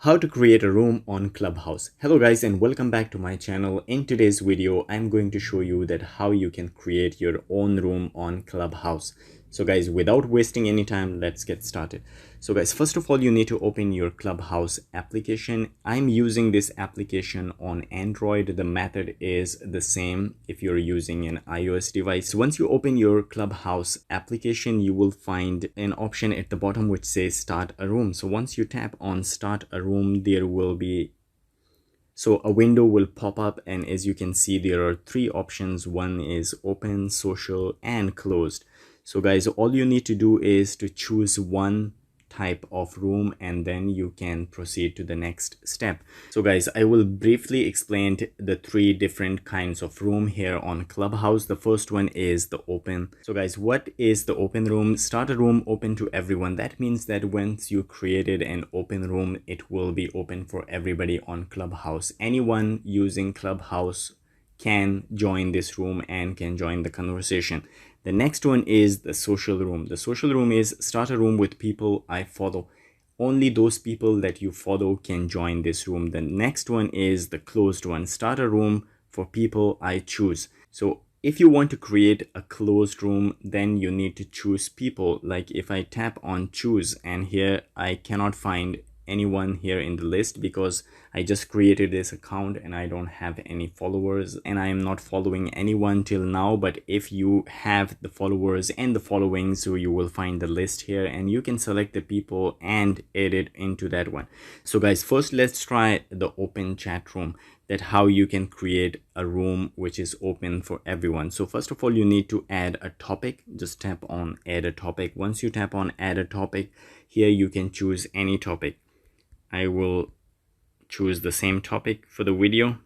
How to create a room on Clubhouse. Hello guys and welcome back to my channel. In today's video I'm going to show you that how you can create your own room on Clubhouse. So guys, without wasting any time, let's get started. So guys, first of all you need to open your Clubhouse application. I'm using this application on Android. The method is the same if you're using an iOS device. Once you open your Clubhouse application, you will find an option at the bottom which says start a room. So once you tap on start a room, there will be a window will pop up, and as you can see there are three options. One is open, social, and closed. So guys, all you need to do is to choose one type of room and then you can proceed to the next step. So guys, I will briefly explain the three different kinds of room here on Clubhouse. The first one is the open. So guys, what is the open room? Start a room open to everyone. That means that once you created an open room, it will be open for everybody on Clubhouse. Anyone using Clubhouse can join this room and can join the conversation. The next one is the social room. The social room is start a room with people I follow. Only those people that you follow can join this room. The next one is the closed one. Start a room for people I choose. So if you want to create a closed room, then you need to choose people. Like if I tap on choose, and here I cannot find anyone here in the list because I just created this account and I don't have any followers and I am not following anyone till now. But if you have the followers and the following, so you will find the list here and you can select the people and edit into that one. So guys, first let's try the open chat room, that how you can create a room which is open for everyone. So first of all you need to add a topic. Just tap on add a topic. Once you tap on add a topic, here you can choose any topic. I will choose the same topic for the video.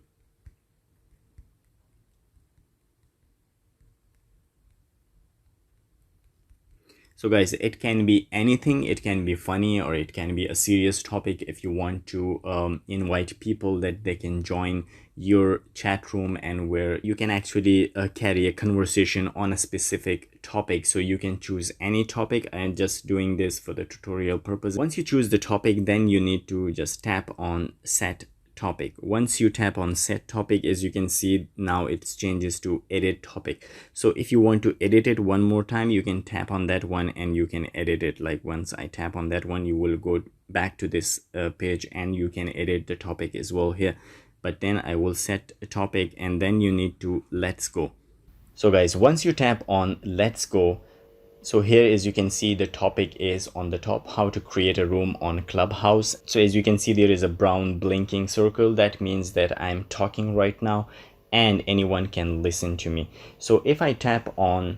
So guys, it can be anything. It can be funny or it can be a serious topic. If you want to invite people that they can join your chat room and where you can actually carry a conversation on a specific topic. So you can choose any topic. I'm just doing this for the tutorial purpose. Once you choose the topic, then you need to just tap on set topic. Once you tap on set topic, as you can see now it changes to edit topic. So if you want to edit it one more time, you can tap on that one and you can edit it. Like once I tap on that one, you will go back to this page and you can edit the topic as well here. But then I will set a topic and then you need to let's go. So guys, once you tap on let's go, so here as you can see the topic is on the top, how to create a room on Clubhouse. So as you can see there is a brown blinking circle. That means that I'm talking right now and anyone can listen to me. So if I tap on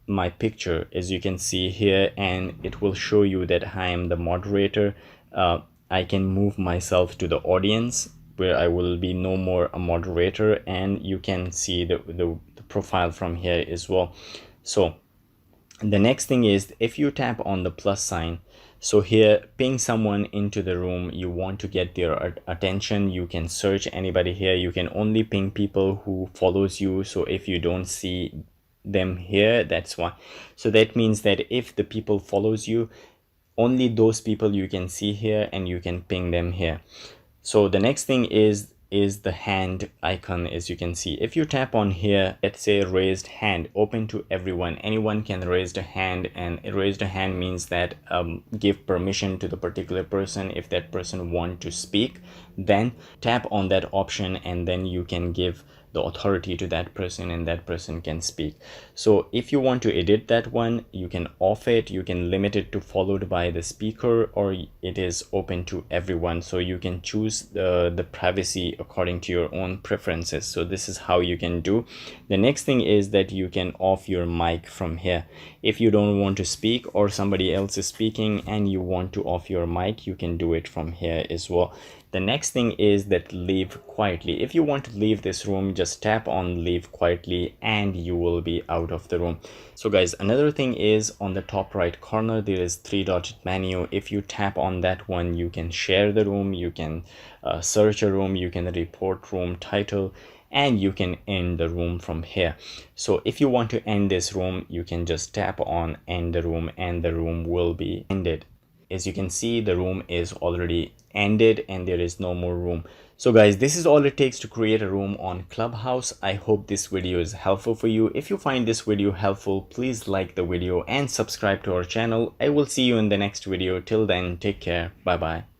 my picture, as you can see here, and it will show you that I am the moderator, I can move myself to the audience where I will be no more a moderator, and you can see the profile from here as well. So the next thing is if you tap on the plus sign, so here ping someone into the room, you want to get their attention, you can search anybody here. You can only ping people who follows you. So if you don't see them here, that's why. So that means that if the people follows you, only those people you can see here and you can ping them here. So the next thing is the hand icon. As you can see, if you tap on here, let's say raised hand, open to everyone, anyone can raise a hand, and raised a hand means that give permission to the particular person. If that person want to speak, then tap on that option and then you can give the authority to that person and that person can speak. So if you want to edit that one, you can off it, you can limit it to followed by the speaker, or it is open to everyone. So you can choose the privacy according to your own preferences. So this is how you can do. The next thing is that you can off your mic from here. If you don't want to speak or somebody else is speaking and you want to off your mic, you can do it from here as well. The next thing is that leave quietly. If you want to leave this room, just tap on leave quietly and you will be out of the room. So guys, another thing is on the top right corner there is three-dotted menu. If you tap on that one, you can share the room, you can search a room, you can report room title, and you can end the room from here. So if you want to end this room, you can just tap on end the room and the room will be ended. as you can see, the room is already ended and there is no more room. So guys, this is all it takes to create a room on Clubhouse. I hope this video is helpful for you. If you find this video helpful, please like the video and subscribe to our channel. I will see you in the next video. Till then, take care. Bye bye.